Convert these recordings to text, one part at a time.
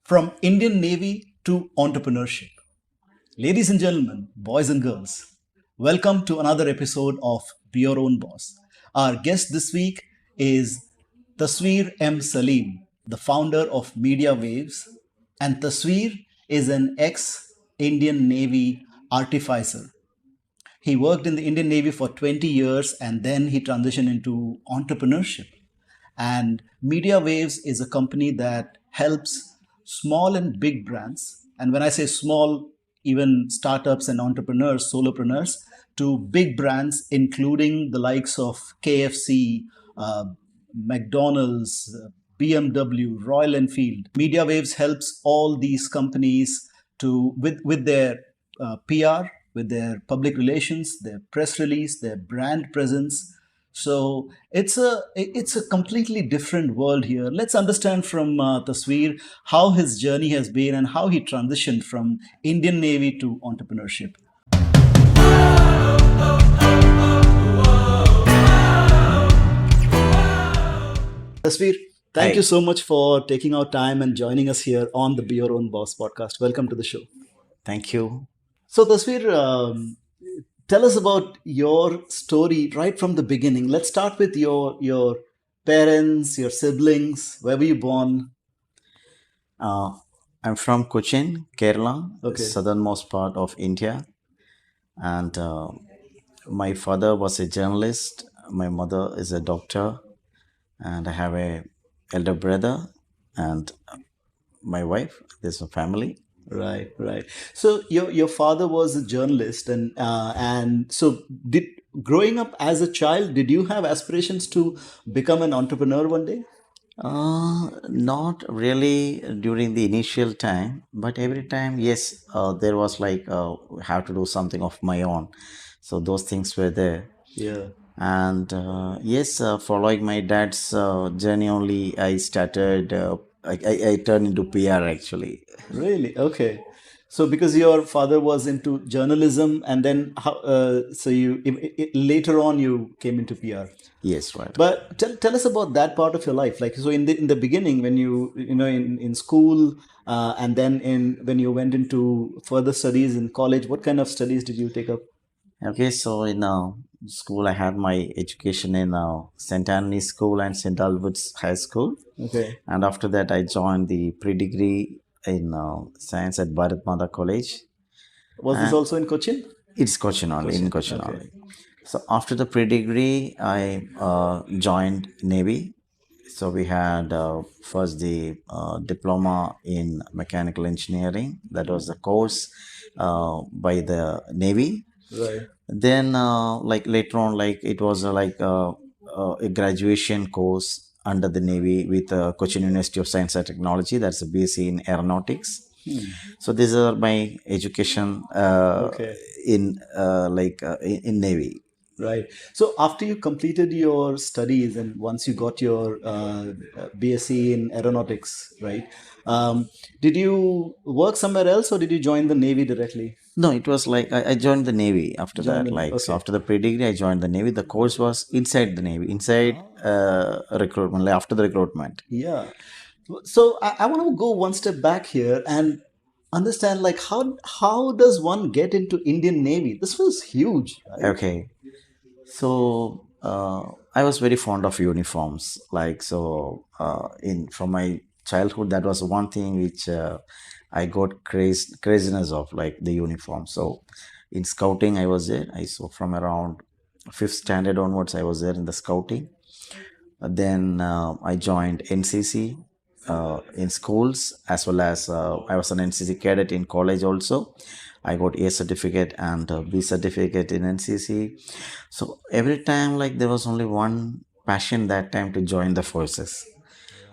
From Indian Navy to entrepreneurship. Ladies and gentlemen, boys and girls, welcome to another episode of Be Your Own Boss. Our guest this week is Thasveer M Salim, the founder of Media Waves, and Thasveer is an ex Indian Navy artificer. He worked in the Indian Navy for 20 years and then he transitioned into entrepreneurship. And Media Waves is a company that helps small and big brands. And when I say small, even startups and entrepreneurs, solopreneurs, to big brands, including the likes of KFC, uh, McDonald's, BMW, Royal Enfield. Media Waves helps all these companies to with their PR, with their public relations, their press release, their brand presence. So it's a completely different world here. Let's understand from Tasveer how his journey has been and how he transitioned from Indian Navy to entrepreneurship. Tasveer, thank you Hi, so much for taking our time and joining us here on the Be Your Own Boss podcast. Welcome to the show. thank you. So, Tasveer, tell us about your story right from the beginning. Let's start with your parents, your siblings. Where were you born? Uh, I'm from Cochin, Kerala, Okay. southernmost part of India, and my father was a journalist. My mother is a doctor, and I have a elder brother and my wife. There's a family. Right, right. So your father was a journalist, and so did growing up as a child, did you have aspirations to become an entrepreneur one day? Not really during the initial time, but every time, yes, there was like have to do something of my own. So those things were there. Yeah. And yes, following my dad's journey only, I started, I turned into PR actually. Really? Okay. So because your father was into journalism, and then how? So later on you came into PR. Yes, right. But tell us about that part of your life. Like so, in the beginning, when in school, and then in when you went into further studies in college, what kind of studies did you take up? Okay, so in school, I had my education in St. Anthony's School and St. Albert's High School. Okay. And after that, I joined the pre-degree in science at Bharat Mata College. Was this And also in Cochin? it's Cochin only, in Cochin. Cochin Okay. only. So after the pre-degree, I joined Navy. So we had first the diploma in mechanical engineering. That was the course by the Navy. Right. Then, like later on, like it was a graduation course under the Navy with Cochin University of Science and Technology. That's a BSc in aeronautics. Hmm. So these are my education Okay. in Navy. Right. So after you completed your studies and once you got your BSc in aeronautics, right? Did you work somewhere else or did you join the Navy directly? No, it was like I joined the Navy after Joined that. the Navy. Like so, Okay. after the pre-degree, I joined the Navy. The course was inside the Navy, inside recruitment. Like after the recruitment. Yeah. So I want to go one step back here and understand like how does one get into Indian Navy? This was huge, right? Okay, so I was very fond of uniforms. Like so, in from my childhood, that was one thing which I got craziness of, like the uniform. So in scouting, I was there. I saw from around fifth standard onwards, I was there in the scouting. Then I joined NCC in schools, as well as I was an NCC cadet in college also. I got A certificate and B certificate in NCC. So every time, like there was only one passion that time to join the forces.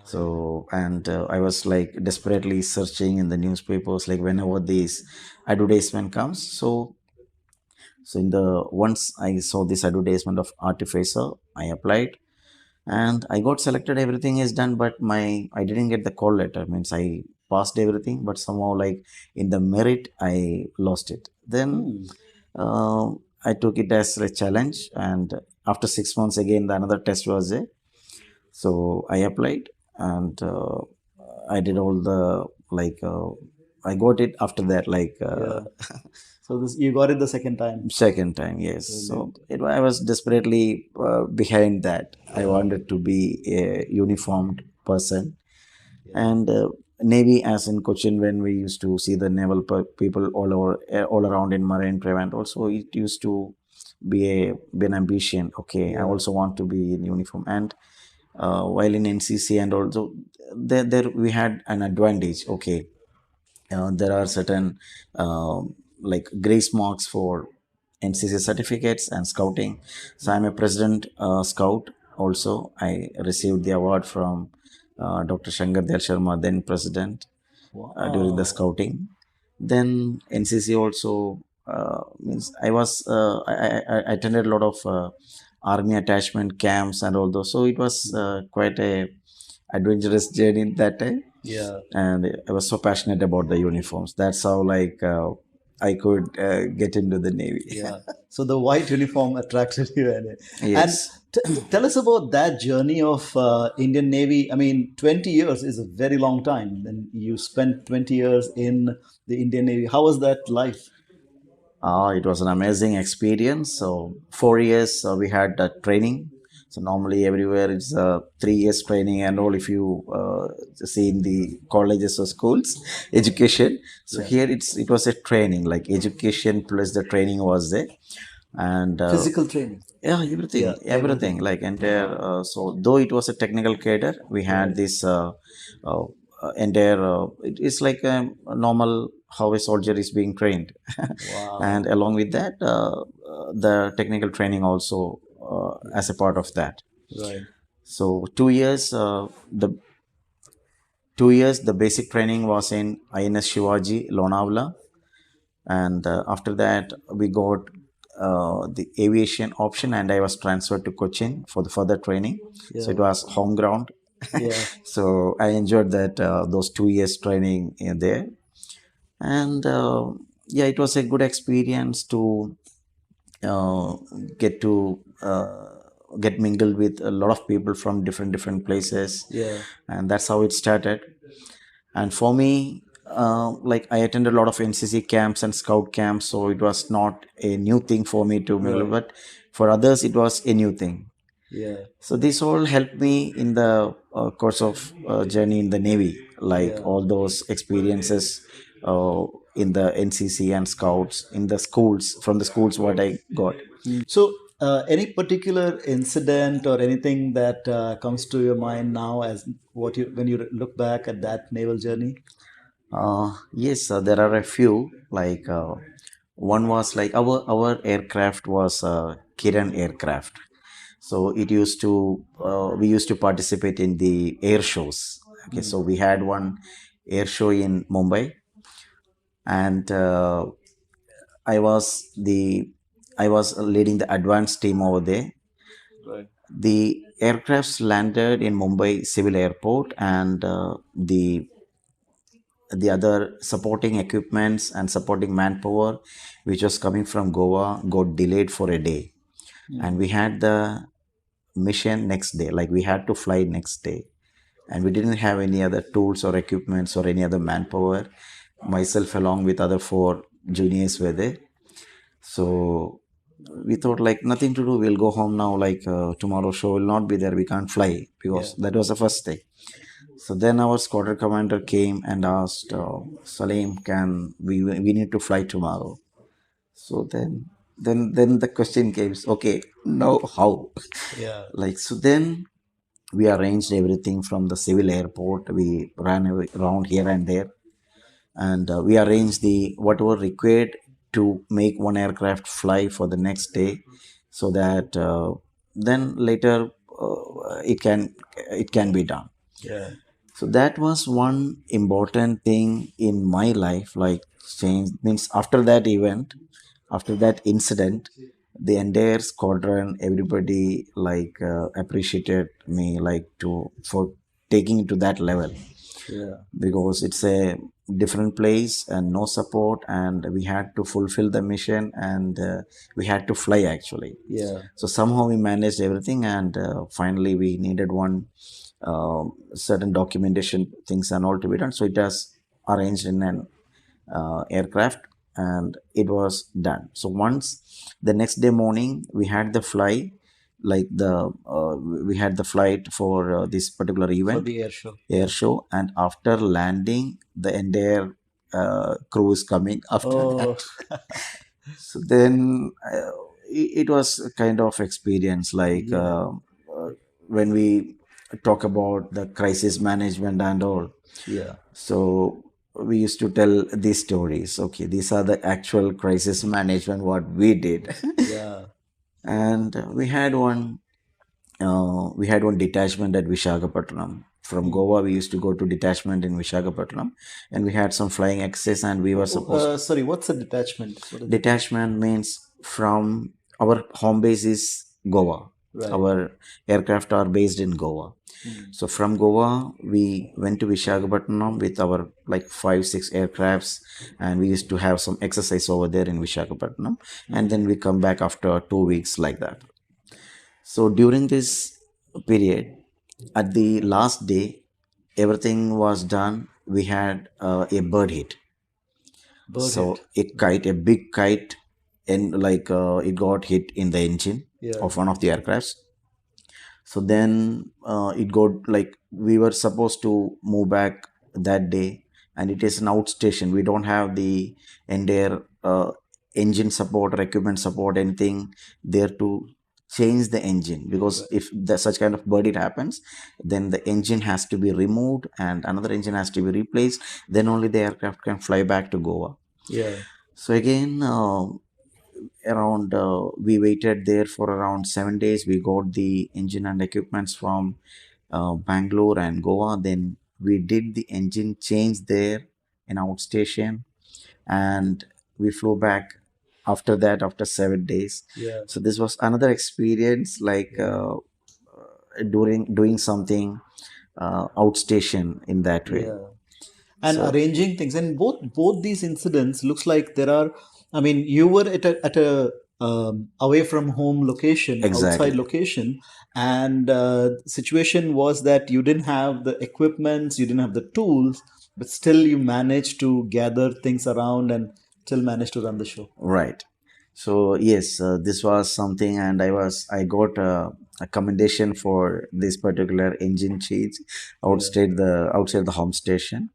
So and I was like desperately searching in the newspapers, like whenever this advertisement comes. So in the once I saw this advertisement of artificer, I applied and I got selected. Everything is done, but my I didn't get the call letter. Means I passed everything, but somehow like in the merit I lost it. Then Hmm. uh, I took it as a challenge, and after 6 months again, the another test was there. So I applied, and I did all the like I got it after that Yeah. So this you got it the second time. second time, yes. So Brilliant. I was desperately behind that. I Yeah. wanted to be a uniformed person. Yeah. And Navy, as in Cochin, when we used to see the naval people all over, all around in Marine Drive, and also it used to be an ambition. Okay, I Yeah. also want to be in uniform. And while in NCC, and also there we had an advantage. Okay, there are certain like grace marks for NCC certificates and scouting. So I'm a president scout. Also, I received the award from Dr. Shankar Dayal Sharma, then president, during the Wow. scouting. Then NCC also means I attended a lot of army attachment camps and all those. So it was quite a adventurous journey that time, Yeah. and I was so passionate about the uniforms. That's how I could get into the Navy. Yeah. So the white uniform attracted you, and Yes. tell us about that journey of Indian Navy. I mean, 20 years is a very long time. And you spent 20 years in the Indian Navy. How was that life? It was an amazing experience. So 4 years we had training. So normally everywhere it's 3 years training and all. If you see in the colleges or schools, education. So Yeah. here it was a training, like education plus the training was there. And Physical training. yeah, Yeah. everything, Everything. like entire. Wow. So though it was a technical cadre, we had Right. this uh, entire. It's like a normal how a soldier is being trained, and Wow. along with that, the technical training also as a part of that. Right. So 2 years, the 2 years, the basic training was in INS Shivaji, Lonavala, and after that we got the aviation option, and I was transferred to Cochin for the further training. So it Yeah. was home ground. Yeah. So I enjoyed that those 2 years training in there, and yeah, it was a good experience to uh, get to get mingled with a lot of people from different places, Yeah. and that's how it started. And for me, like I attended a lot of NCC camps and scout camps, so it was not a new thing for me to mingle, Right. but for others it was a new thing. Yeah. So this all helped me in the course of journey in the Navy, like Yeah. all those experiences uh, in the NCC and scouts in the schools, from the schools what I got. So, any particular incident or anything that comes to your mind now as what you when you look back at that naval journey? Yes, there are a few. Like one was like our aircraft was Kiran aircraft. So it used to we used to participate in the air shows. Okay, Hmm. so we had one air show in Mumbai, and I was the I was leading the advanced team over there. Right. The aircrafts landed in Mumbai Civil Airport, and the other supporting equipments and supporting manpower, which was coming from Goa, got delayed for a day, and we had the mission next day. Like we had to fly next day, and we didn't have any other tools or equipments or any other manpower. Myself along with other four juniors were there. So we thought like nothing to do. We'll go home now. Like tomorrow show will not be there. We can't fly Yeah. because that was the first day. So then our squadron commander came and asked, Salim, can we need to fly tomorrow? So then the question came, okay, now how? Yeah. Like so then we arranged everything from the civil airport. We ran around here and there, and we arranged the whatever required to make one aircraft fly for the next day, so that then later it can be done. Yeah. So that was one important thing in my life, like change means after that event, after that incident, the entire squadron, everybody like appreciated me like to for taking it to that level, Yeah. because it's a different place and no support, and we had to fulfill the mission, and we had to fly actually. Yeah. So somehow we managed everything, and finally we needed one certain documentation things and all to be done. So it was arranged in an aircraft and it was done. So once the next day morning we had the fly, like we had the flight for this particular For event, the air show. air show, and after landing the entire crew is coming after Oh, that. So then it was a kind of experience like yeah, when we talk about the crisis management and all. yeah, So we used to tell these stories. Okay, these are the actual crisis management what we did. yeah. And we had one detachment at Vishakhapatnam. From Hmm. Goa, we used to go to detachment in Vishakhapatnam, and we had some flying exercise, and we were supposed. Sorry, what's a detachment? What is it? Detachment means from our home base is Goa. Right. Our aircraft are based in Goa. Hmm. So from Goa, we went to Vishakhapatnam with our like 5, 6 aircrafts, and we used to have some exercise over there in Vishakhapatnam, and then we come back after 2 weeks like that. So during this period, at the last day, everything was done. We had a bird hit. Bird So hit. a kite, a big kite, and like it got hit in the engine Yeah. of one of the aircrafts. So then it got like we were supposed to move back that day, and it is an outstation. We don't have the entire engine support or equipment support, anything there to change the engine, because Right. if such kind of bird it happens, then the engine has to be removed and another engine has to be replaced. Then only the aircraft can fly back to Goa. Yeah. So again, around we waited there for around 7 days. We got the engine and equipments from Bangalore and Goa. Then we did the engine change there in outstation, and we flew back after that after 7 days. Yeah. So this was another experience, like Yeah. during doing something outstation in that way. Yeah. And So arranging things, and both these incidents looks like there are, I mean, you were at a away from home location, outside exactly. location, and situation was that you didn't have the equipments, you didn't have the tools, but still you managed to gather things around and still managed to run the show. Right. So yes, this was something, and I got a commendation for this particular engine change Yeah. outside the home station,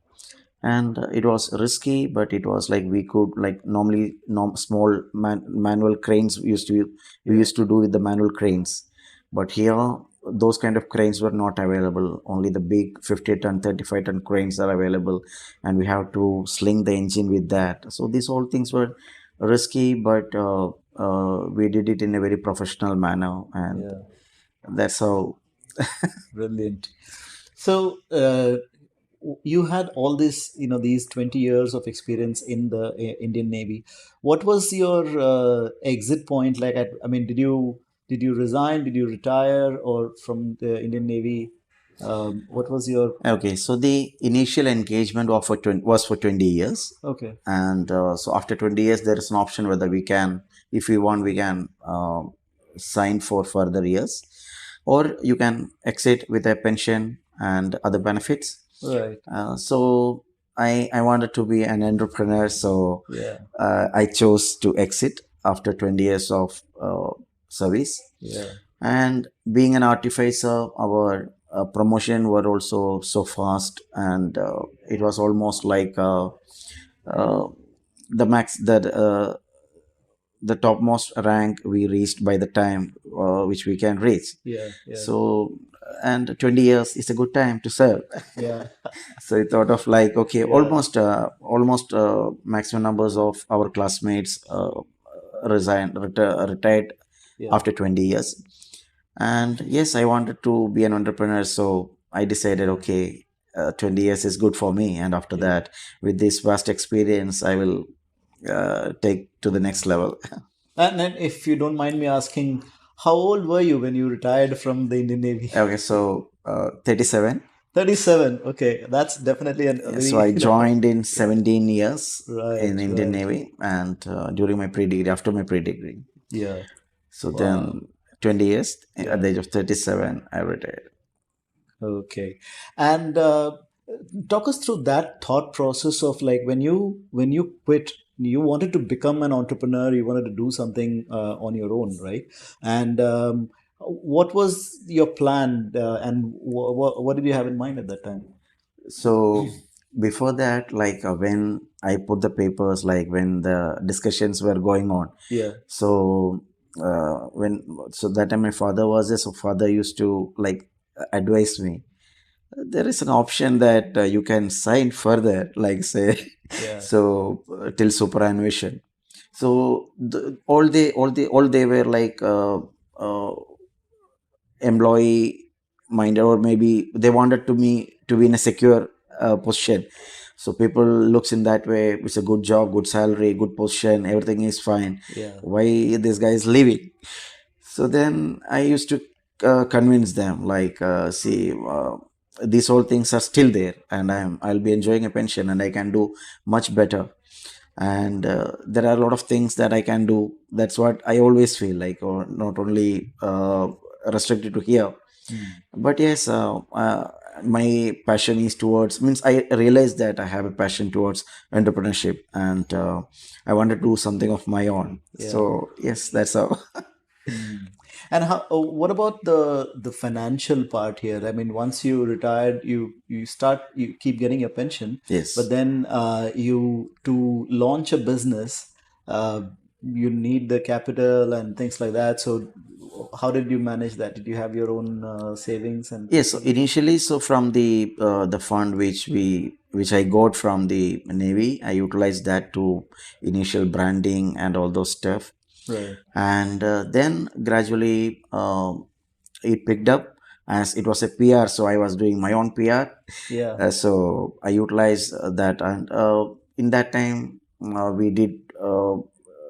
and it was risky, but it was like we could like normally small manual cranes we Yeah. used to do with the manual cranes, but here those kind of cranes were not available. Only the big 50-ton, 35-ton cranes are available, and we have to sling the engine with that. So these all things were risky, but we did it in a very professional manner, and Yeah. that's how. Brilliant. So, you had all this, these 20 years of experience in the Indian Navy. What was your exit point like? I mean, did you resign? Did you retire, or from the Indian Navy? What was your? Okay, so the initial engagement was for 20 years. Okay, And so after 20 years, there is an option whether we can, if we want, we can sign for further years, or you can exit with a pension and other benefits. right. So I wanted to be an entrepreneur, so Yeah, I chose to exit after 20 years of service. yeah, And being an artificer, our promotion were also so fast, and it was almost like uh, the max that the topmost rank we reached by the time which we can reach. yeah, yeah, So, and 20 years is a good time to serve. yeah, So I thought of like, okay, yeah, almost maximum numbers of our classmates retired yeah, after 20 years. And yes, I wanted to be an entrepreneur, so I decided, okay, 20 years is good for me. And after yeah. that, with this vast experience, I will take to the next level. And then, if you don't mind me asking, how old were you when you retired from the Indian Navy? Okay, so 37. 37. Okay, that's definitely a So very, I joined in yeah. 17 years Right, in Indian right. Navy, and during my pre-degree, after my pre-degree. Yeah. So Wow. then 20 years, at Yeah. the age of 37, I retired. Okay. And talk us through that thought process of like when you quit, you wanted to become an entrepreneur, you wanted to do something on your own, right? And what was your plan, and what did you have in mind at that time? So before that, like when I put the papers, like when the discussions were going on, Yeah. so when so that time my father was there, so father used to like advise me. There is an option that you can sign further, like say, Yeah. so till superannuation. So all they were like employee minded, or maybe they wanted to me to be in a secure position. So people looks in that way, it's a good job, good salary, good position, everything is fine, Yeah. why this guy is leaving. So then I used to convince them like see, these all things are still there, and I'll be enjoying a pension and I can do much better. And there are a lot of things that I can do. That's what I always feel like, or not only restricted to here. Mm. But yes, my passion is towards, means I realized that I have a passion towards entrepreneurship, and I want to do something of my own. Yeah. So yes, that's how. Hmm. And how? What about the financial part here? I mean, once you retired, you keep getting your pension, but Yes. then you to launch a business, uh, you need the capital and things like that. So, how did you manage that? Did you have your own savings and Yes, things so like that? initially, so from the fund which I got from the Navy, I utilized that to initial branding and all those stuff. Right. And then gradually it picked up as it was a PR, so I was doing my own PR. Yeah. So I utilized that, and in that time we did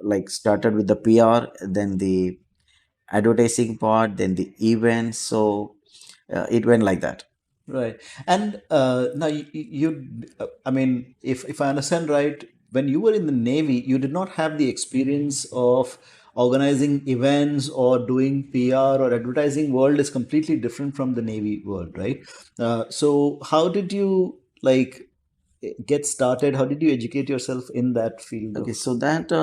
like started with the PR, then the advertising part, then the events. So it went like that. Right. And now I mean, if I understand right, when you were in the Navy, you did not have the experience of organizing events or doing PR or advertising. World is completely different from the Navy world, right? So how did you like get started? How did you educate yourself in that field Okay, of? so that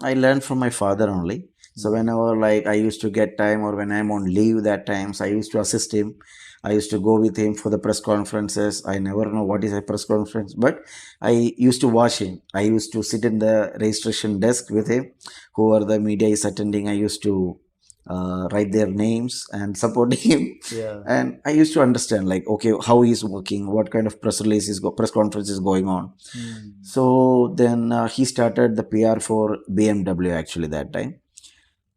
I learned from my father only. So Mm. whenever like I used to get time, or when I'm on leave that times, I used to assist him. I used to go with him for the press conferences. I never know what is a press conference, but I used to watch him. I used to sit in the registration desk with him. Whoever the media is attending, I used to write their names and support him. Yeah. And I used to understand like, okay, how he's working, what kind of press conference is going on. Mm. So then he started the PR for BMW actually that time.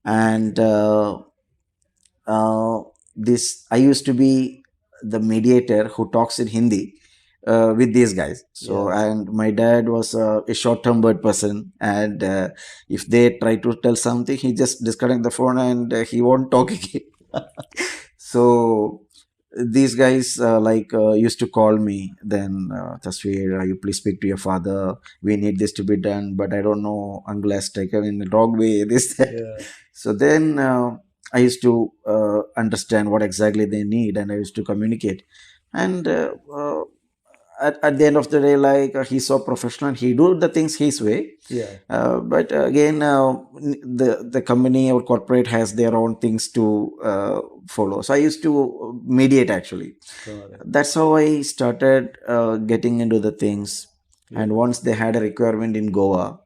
And uh, this I used to be the mediator who talks in Hindi with these guys. So, Yeah. and my dad was a short-term bird person, and if they try to tell something, he just disconnect the phone and he won't talk again. So these guys used to call me then, Tasveer, you please speak to your father, we need this to be done, but I don't know, uncle has taken in the wrong way, this that. Yeah. So then I used to understand what exactly they need, and I used to communicate. And at the end of the day, like he's so professional, he do the things his way. Yeah. But again, the company or corporate has their own things to follow. So I used to mediate actually. Got it. That's how I started getting into the things. And Great. once they had a requirement in Goa,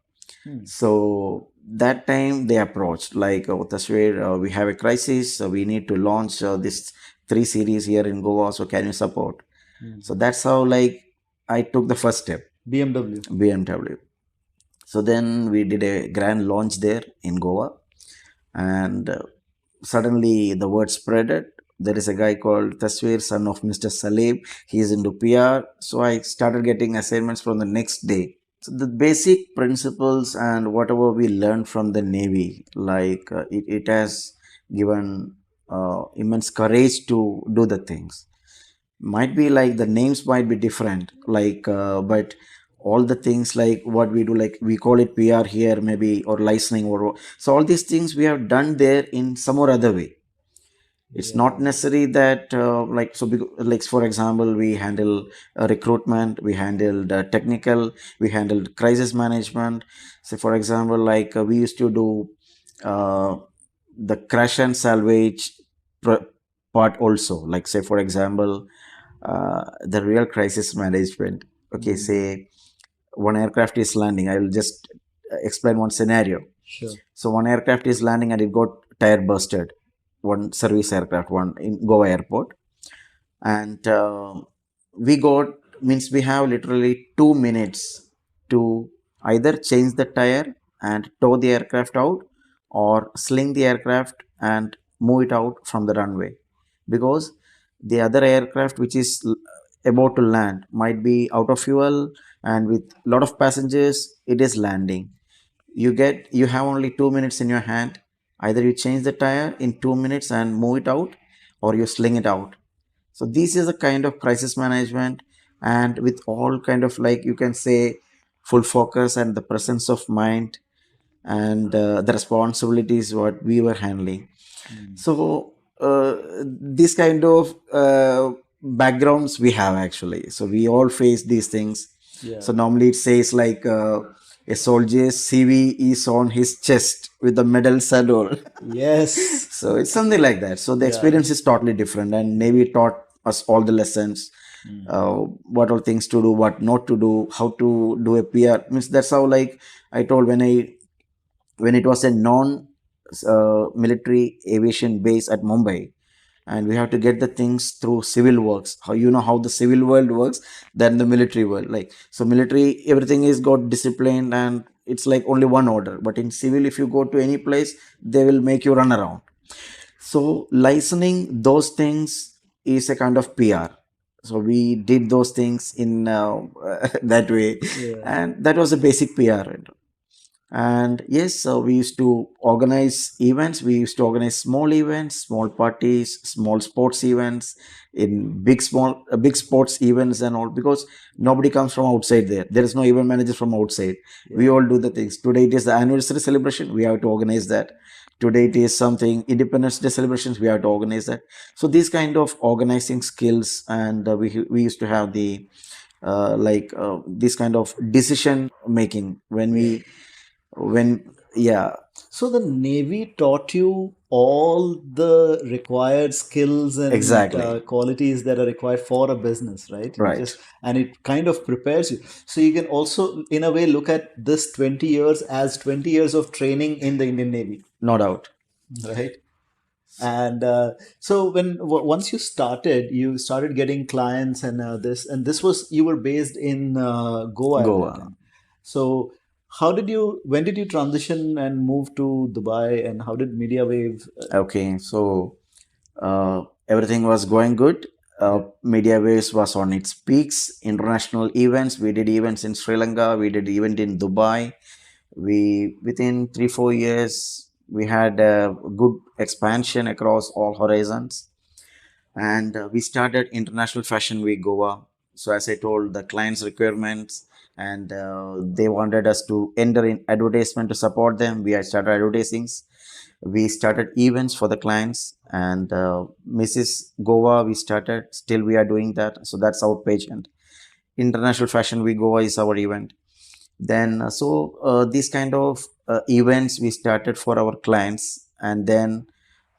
Hmm. so that time they approached like, oh, Tasveer, we have a crisis. We need to launch this 3 series here in Goa. So can you support? Hmm. So that's how like I took the first step, BMW. BMW. So then we did a grand launch there in Goa, and suddenly the word spreaded. There is a guy called Thasveer, son of Mr. Salim. He is into PR. So I started getting assignments from the next day. So the basic principles and whatever we learned from the Navy, like it has given immense courage to do the things. Might be like the names might be different, like but all the things like what we do, like we call it PR here maybe, or licensing, or so all these things we have done there in some or other way. It's not Yeah. necessary that like for example, we handle recruitment, we handled technical, we handled crisis management. So for example, we used to do uh, the crash and salvage pr- part also. Like say for example, the real crisis management. Okay, Mm. say one aircraft is landing. I will just explain one scenario. Sure. So one aircraft is landing and it got tire busted. One service aircraft, one in Goa airport, and we got means we have literally 2 minutes to either change the tire and tow the aircraft out, or sling the aircraft and move it out from the runway, because the other aircraft which is about to land might be out of fuel, and with a lot of passengers it is landing. You have only 2 minutes in your hand. Either you change the tire in 2 minutes and move it out, or you sling it out. So this is a kind of crisis management, and with all kind of, like you can say, full focus and the presence of mind, and the responsibilities what we were handling. Mm. So this kind of backgrounds we have actually. So we all face these things. Yeah. So normally it says like a soldier's CV is on his chest with the medals and all. Yes. So it's something like that. So the Yeah. experience is totally different, and Navy taught us all the lessons, Mm. what all things to do, what not to do, how to do a PR. Means that's how, like I told, when it was a non military aviation base at Mumbai, and we have to get the things through civil works. How you know how the civil world works than the military world. Like so, military everything is got disciplined and it's like only one order. But in civil, if you go to any place, they will make you run around. So licensing those things is a kind of PR. So we did those things in that way, Yeah. and that was a basic PR. And yes, so we used to organize events. We used to organize small events, small parties, small sports events, in big sports events and all, because nobody comes from outside there. There is no event manager from outside. We Yeah. all do the things. Today it is the anniversary celebration. We have to organize that. Today it is something Independence Day celebrations. We have to organize that. So these kind of organizing skills, and we used to have the this kind of decision making Yeah. when yeah. So the Navy taught you all the required skills and Exactly. qualities that are required for a business, right? You Right. just and it kind of prepares you. So you can also, in a way, look at this 20 years as 20 years of training in the Indian Navy, No doubt. right? And so once you started getting clients and this was you were based in Goa at that Goa. time. So when did you transition and move to Dubai, and how did Media Wave? Okay. So everything was going good. Yeah. Media Waves was on its peaks. International events. We did events in Sri Lanka. We did event in Dubai. We within 3 4 years we had a good expansion across all horizons, and we started International Fashion Week Goa. So as I told, the clients' requirements, and they wanted us to enter in advertisement to support them. We had started advertising. We started events for the clients, and Mrs. Goa we started. Still we are doing that. So that's our page, and International Fashion Week Goa is our event. Then these kind of events we started for our clients, and then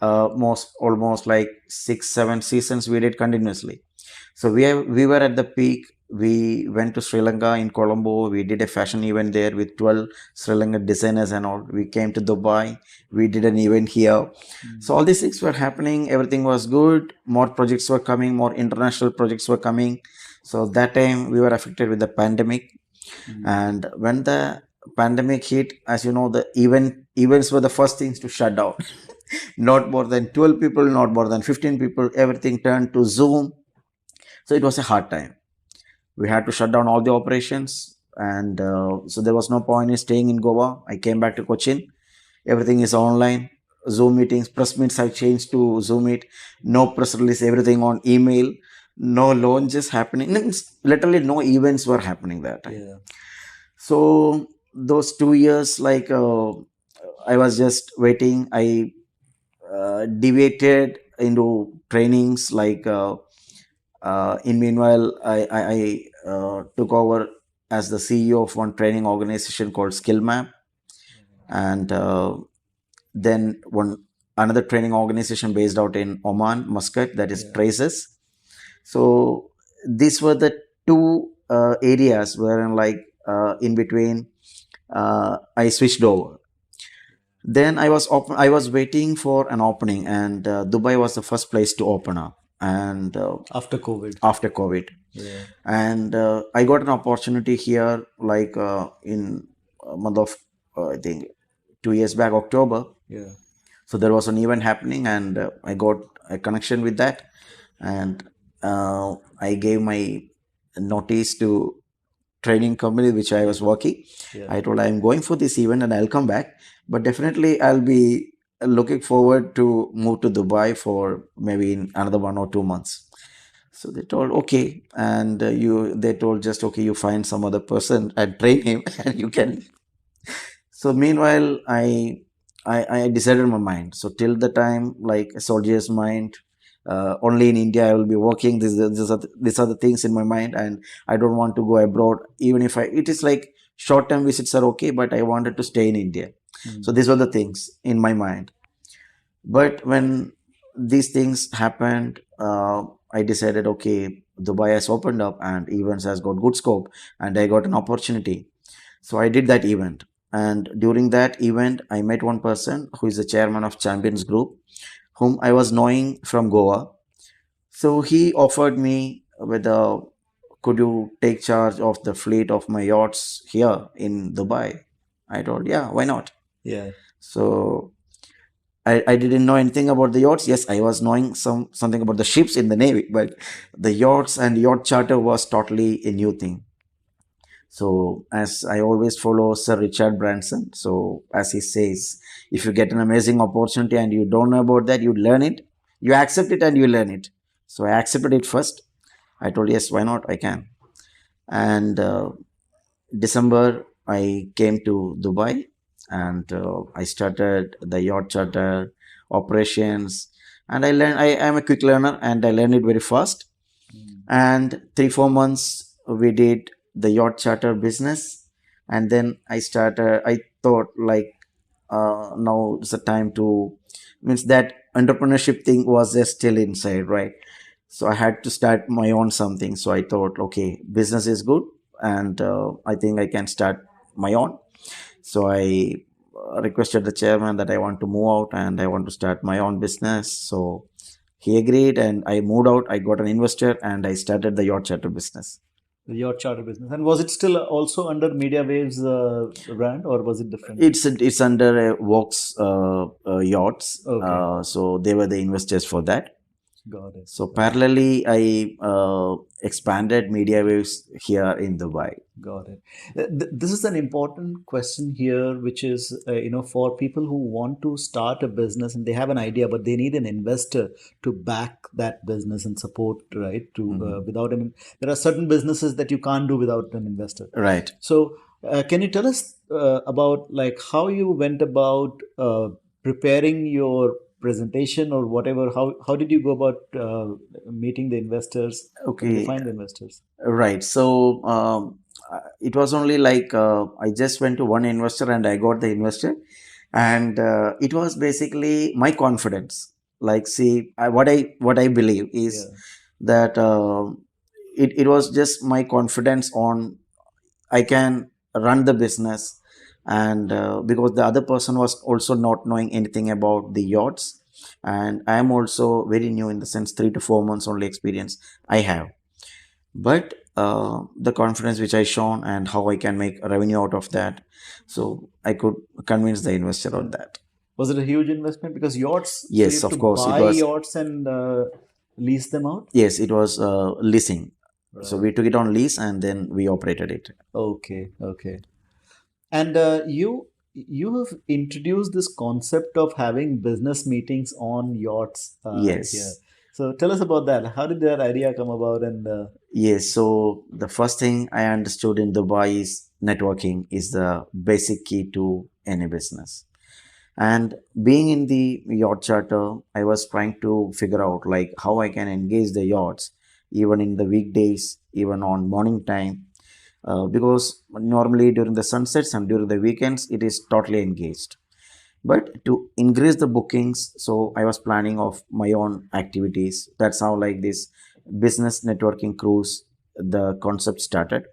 most almost like 6 7 seasons we did continuously. So we were at the peak. We went to Sri Lanka in Colombo. We did a fashion event there with 12 Sri Lankan designers and all. We came to Dubai. We did an event here. So Mm. all these things were happening. Everything was good. More projects were coming. More international projects were coming. So that time we were affected with the pandemic. Mm. And when the pandemic hit, as you know, the events were the first things to shut down. Not more than 12 people, not more than 15 people. Everything turned to Zoom. So it was a hard time. We had to shut down all the operations, and so there was no point in staying in Goa. I came back to Cochin. Everything is online. Zoom meetings, press meets I changed to Zoom Meet. No press release, everything on email. No launches happening. Literally, no events were happening that time. Yeah. So those 2 years, like I was just waiting. I deviated into trainings. Like in meanwhile, I took over as the CEO of one training organization called SkillMap, and then one another training organization based out in Oman, Muscat, that is Traces. So these were the two areas wherein, like, in between, I switched over. Then I was waiting for an opening, and Dubai was the first place to open up, and After COVID. after COVID. Yeah. And I got an opportunity here, like in a month of I think 2 years back, October. Yeah. So there was an event happening, and I got a connection with that, and I gave my notice to training company which I was working. Yeah. I told I'm going for this event and I'll come back, but definitely I'll be looking forward to move to Dubai for maybe in another 1 or 2 months. So they told okay, and they told just okay, you find some other person and train him, and you can. So meanwhile, I decided in my mind. So till the time, like a soldier's mind, only in India I will be working. These are the things in my mind, and I don't want to go abroad. Even if it is like short term visits are okay, but I wanted to stay in India. So these were the things in my mind. But when these things happened, I decided okay, Dubai has opened up and events has got good scope, and I got an opportunity. So I did that event. And during that event, I met one person who is the chairman of Champions Group, whom I was knowing from Goa. So he offered me whether could you take charge of the fleet of my yachts here in Dubai. I told, yeah, why not? Yeah. So I didn't know anything about the yachts. Yes, I was knowing something about the ships in the Navy, but the yachts and yacht charter was totally a new thing. So, as I always follow Sir Richard Branson, so as he says, if you get an amazing opportunity and you don't know about that, you learn it, you accept it, and you learn it. So, I accepted it first. I told, yes, why not? I can. And December, I came to Dubai, and I started the yacht charter operations. And I learned, I am a quick learner, and I learned it very fast. And 3 4 months we did the yacht charter business, and then I thought like now it's the time to, means that entrepreneurship thing was there still inside, right? So I had to start my own something. So I thought okay, business is good, and I think I can start my own. So I requested the chairman that I want to move out and I want to start my own business. So he agreed, and I moved out. I got an investor, and I started the yacht charter business. The yacht charter business. And was it still also under Media Waves brand, or was it different? It's under Vox Yachts. Okay. So they were the investors for that. Got it. So parallelly, I expanded Media Waves here in Dubai. Got it. This is an important question here, which is, for people who want to start a business and they have an idea, but they need an investor to back that business and support, right? Without there are certain businesses that you can't do without an investor. Right. So, can you tell us about like how you went about preparing your presentation or whatever? How did you go about meeting the investors? How did you Okay. find the investors? Right. So it was only like I just went to one investor and I got the investor, and it was basically my confidence. Like, see, what I believe is that it was just my confidence on I can run the business, and because the other person was also not knowing anything about the yachts, and I am also very new in the sense 3 to 4 months only experience I have, but the confidence which I shown and how I can make revenue out of that, so I could convince the investor on that. Was it a huge investment? Because yachts, so Yes, you have of to course it buy was. yachts and lease them out? Yes, it was leasing. So Right. we took it on lease and then we operated it. Okay, okay. And you have introduced this concept of having business meetings on yachts here. Yes. So tell us about that. How did that idea come about? And Yes, so the first thing I understood in Dubai is networking is the basic key to any business. And being in the yacht charter, I was trying to figure out like how I can engage the yachts even in the weekdays, even on morning time, because normally during the sunsets and during the weekends it is totally engaged. But to increase the bookings, so I was planning of my own activities. That's how like this business networking cruise, the concept started.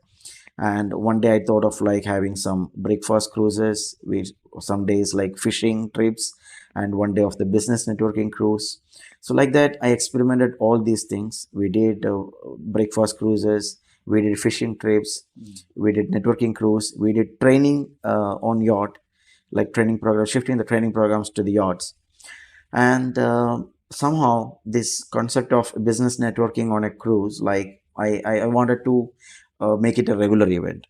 And one day I thought of like having some breakfast cruises with some days like fishing trips, and one day of the business networking cruise. So like that I experimented all these things. We did breakfast cruises, we did fishing trips, we did networking cruise, we did training on yacht, like training program, shifting the training programs to the yachts. And somehow this concept of business networking on a cruise, like I wanted to make it a regular event.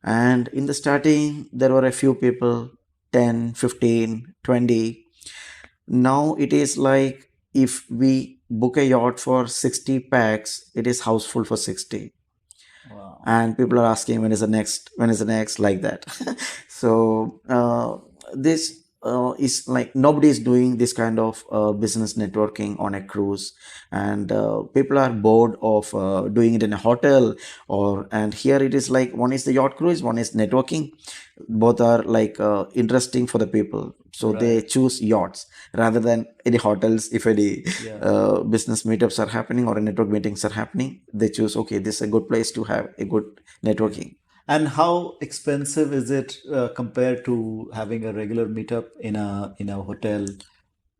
And in the starting there were a few people, 10, 15, 20. Now it is like if we book a yacht for 60 packs, it is houseful for 60. Wow. And people are asking when is the next, when is the next, like that. So this is like nobody is doing this kind of business networking on a cruise. And people are bored of doing it in a hotel, or and here it is like one is the yacht cruise, one is networking. Both are like interesting for the people, so they Right. choose yachts rather than any hotels. If any Yeah. business meetups are happening or network meetings are happening, they choose, okay, this is a good place to have a good Yeah. networking. And how expensive is it compared to having a regular meetup in a hotel?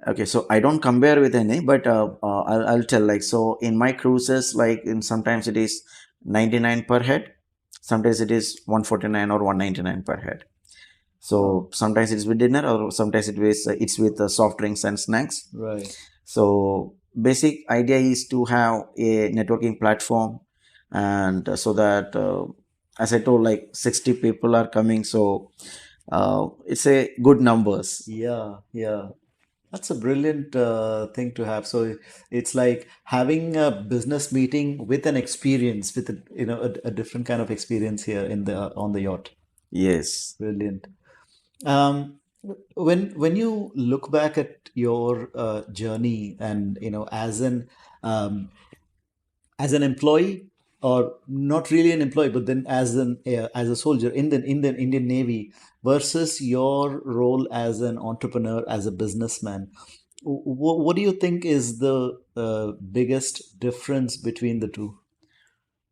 Okay, so I don't compare with any, but I'll tell like, so in my cruises, like in sometimes it is 99 per head, sometimes it is 149 or 199 per head. Wow. So sometimes it's with dinner, or sometimes it's with soft drinks and snacks. Right. So basic idea is to have a networking platform, and so that as I told, like 60 people are coming, so it's a good numbers. Yeah. Yeah. That's a brilliant thing to have. So it's like having a business meeting with an experience, with a different kind of experience here in the on the yacht. Yes. Brilliant. Um, when you look back at your journey, and um, as an employee, or not really an employee, but then as a soldier in the Indian Navy, versus your role as an entrepreneur, as a businessman, what do you think is the biggest difference between the two?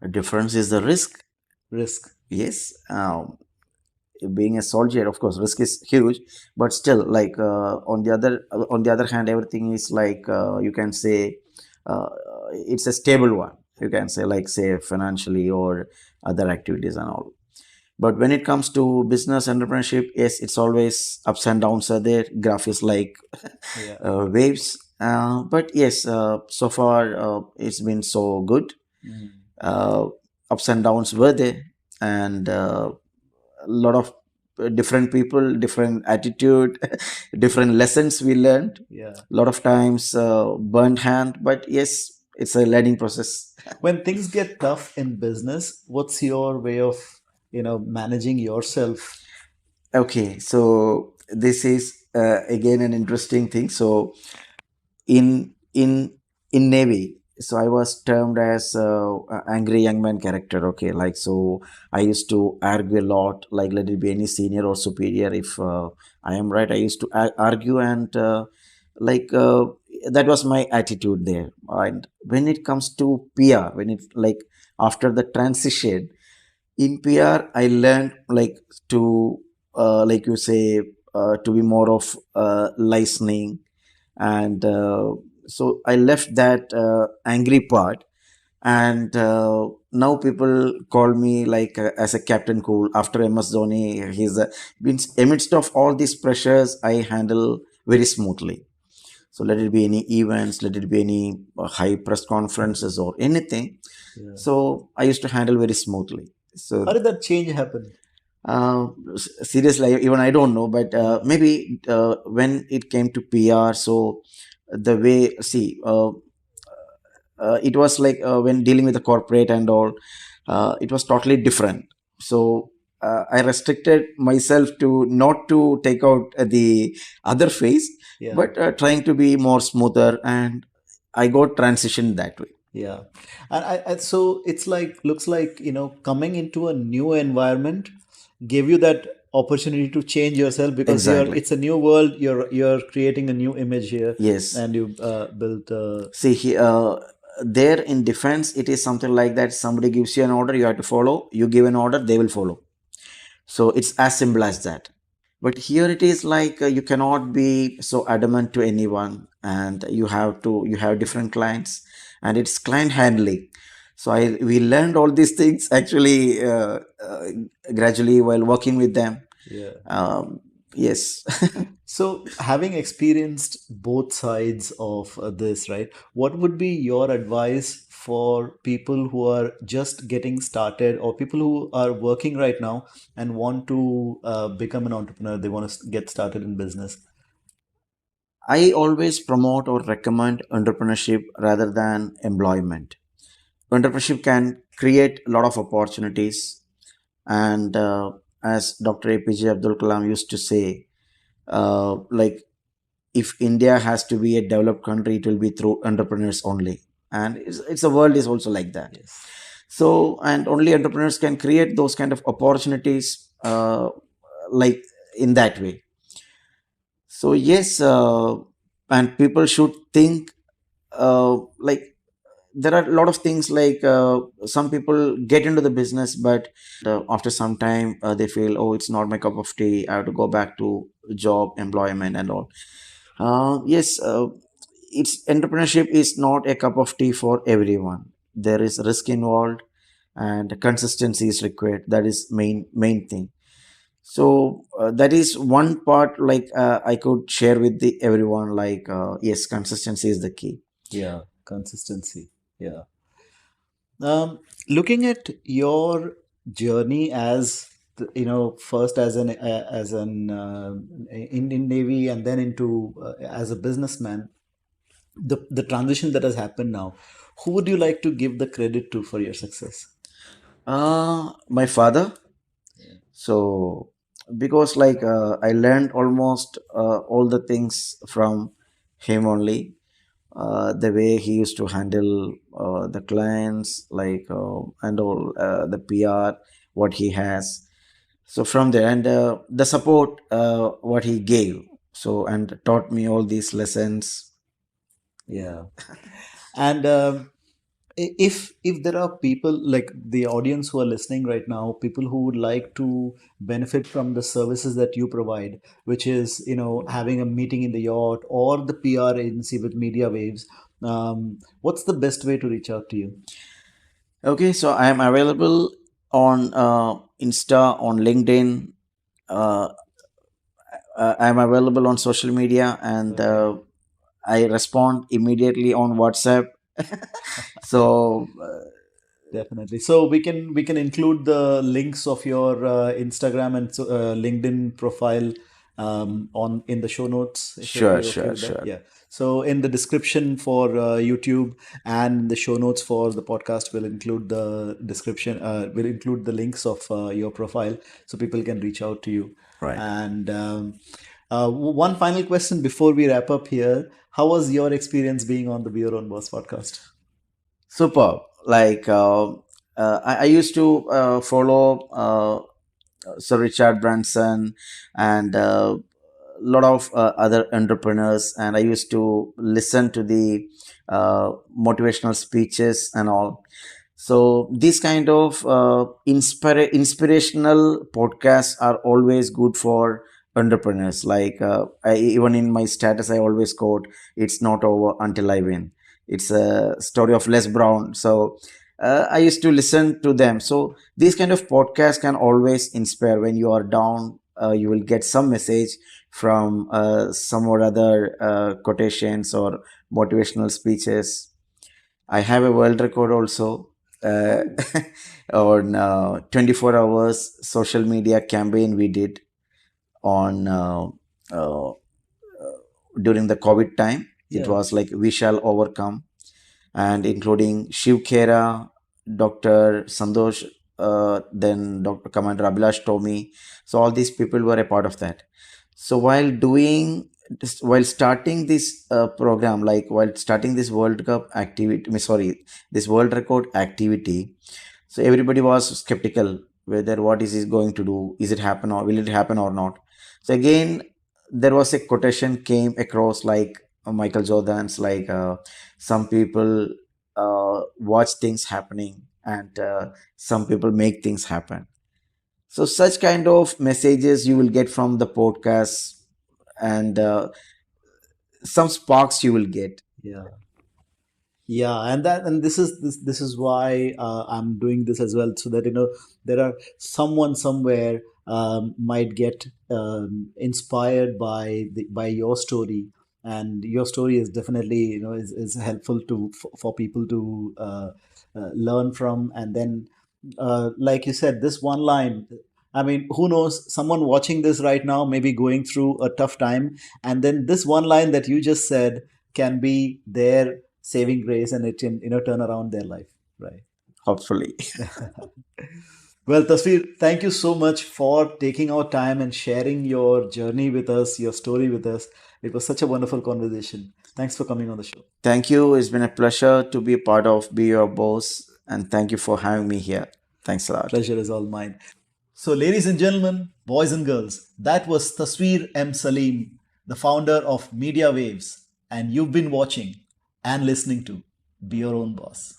The difference is the risk. Risk. Yes. Being a soldier, of course risk is huge, but still like on the other hand, everything is like you can say uh, it's a stable one, you can say, like say financially or other activities and all. But when it comes to business entrepreneurship, yes, it's always ups and downs are there, graph is like Yeah. waves. But yes, so far it's been so good. Mm. uh, Ups and downs were there, and a lot of different people, different attitude, different lessons we learned. Yeah. A lot of times burned hand, but yes, it's a learning process. When things get tough in business, what's your way of managing yourself? Okay, so this is again an interesting thing. So in navy, so I was termed as a angry young man character. Okay, like so I used to argue a lot, like let it be any senior or superior. If I am right, I used to argue, and like that was my attitude there. And when it comes to PR, when it like after the transition in PR, I learned like to like you say to be more of listening. And so I left that angry part. And now people call me like as a captain cool after MS Dhoni. He's means amidst of all these pressures I handle very smoothly. So let it be any events, let it be any high press conferences or anything, Yeah. so I used to handle very smoothly. So How did that change happen? seriously, even I don't know, but maybe when it came to PR, so the way, see, it was like when dealing with the corporate and all, it was totally different. So I restricted myself to not to take out the other face, Yeah. but trying to be more smoother, and I got transitioned that way. Yeah. And so it's like, looks like, coming into a new environment gave you that opportunity to change yourself, because Exactly. it's a new world. You're creating a new image here, Yes. and you built. See, there in defense, it is something like that. Somebody gives you an order, you have to follow. You give an order, they will follow. So it's as simple as that. But here it is like you cannot be so adamant to anyone, and you have different clients, and it's client handling. So we learned all these things actually gradually while working with them. Yeah. Yes. So, having experienced both sides of this, right, what would be your advice for people who are just getting started, or people who are working right now and want to become an entrepreneur? They want to get started in business. I always promote or recommend entrepreneurship rather than employment. Entrepreneurship can create a lot of opportunities, and as Dr. APJ Abdul Kalam used to say, like if India has to be a developed country, it will be through entrepreneurs only. And it's the world is also like that. Yes. So, and only entrepreneurs can create those kind of opportunities, like in that way. So, yes, and people should think like there are a lot of things like some people get into the business, but after some time they feel, oh, it's not my cup of tea. I have to go back to job, employment, and all. Yes, it's entrepreneurship is not a cup of tea for everyone. There is risk involved, and consistency is required. That is main thing. So that is one part. Like I could share with the everyone. Like yes, consistency is the key. Yeah, consistency. Yeah. Looking at your journey as first as an Indian Navy, and then into as a businessman, the transition that has happened now, who would you like to give the credit to for your success? My father. So because like I learned almost all the things from him only. The way he used to handle the clients, like and all the PR, what he has. So from there, and the support what he gave. So and taught me all these lessons. Yeah. And if there are people like the audience who are listening right now, people who would like to benefit from the services that you provide, which is having a meeting in the yacht or the PR agency with Media Waves, what's the best way to reach out to you? Okay, so I am available on Insta, on LinkedIn. Uh, I am available on social media, and Okay. I respond immediately on WhatsApp. So Definitely. So we can include the links of your Instagram and LinkedIn profile on in the show notes, if sure, you're okay sure, with that. sure. Yeah. So in the description for YouTube, and the show notes for the podcast will include the description. Will include the links of your profile, so people can reach out to you. Right. And one final question before we wrap up here: how was your experience being on the Be Your Own Boss podcast? Super. Like I used to follow Sir Richard Branson and a lot of other entrepreneurs, and I used to listen to the motivational speeches and all. So these kind of inspirational podcasts are always good for entrepreneurs. Like even in my status, I always quote, "It's not over until I win." It's a story of Les Brown. So I used to listen to them. So these kind of podcasts can always inspire when you are down. You will get some message from some or other quotations or motivational speeches. I have a world record also uh, on 24 hours social media campaign we did on uh, during the COVID time. It Yeah. was like we shall overcome, and including Shiv Khera, Dr. Sandosh then Dr. Commander Abhilash told me. So all these people were a part of that. So while starting this program, like while starting this World Cup activity, sorry, this World Record activity, so everybody was skeptical whether what is he going to do, is it happen or will it happen or not. So again, there was a quotation came across like Michael Jordan's, like some people watch things happening, and some people make things happen. So such kind of messages you will get from the podcast, and some sparks you will get. Yeah. Yeah, and this is why I'm doing this as well, so that there are someone somewhere might get inspired by your story, and your story is definitely is helpful for people to learn from. And then like you said, this one line, I mean, who knows, someone watching this right now may be going through a tough time, and then this one line that you just said can be their saving grace, and it can turn around their life, right? Hopefully. Well, Tasveer, thank you so much for taking our time and sharing your journey with us, your story with us. It was such a wonderful conversation. Thanks for coming on the show. Thank you. It's been a pleasure to be a part of Be Your Boss, and thank you for having me here. Thanks a lot. Pleasure is all mine. So, ladies and gentlemen, boys and girls, that was Thasveer M Salim, the founder of Media Waves, and you've been watching and listening to Be Your Own Boss.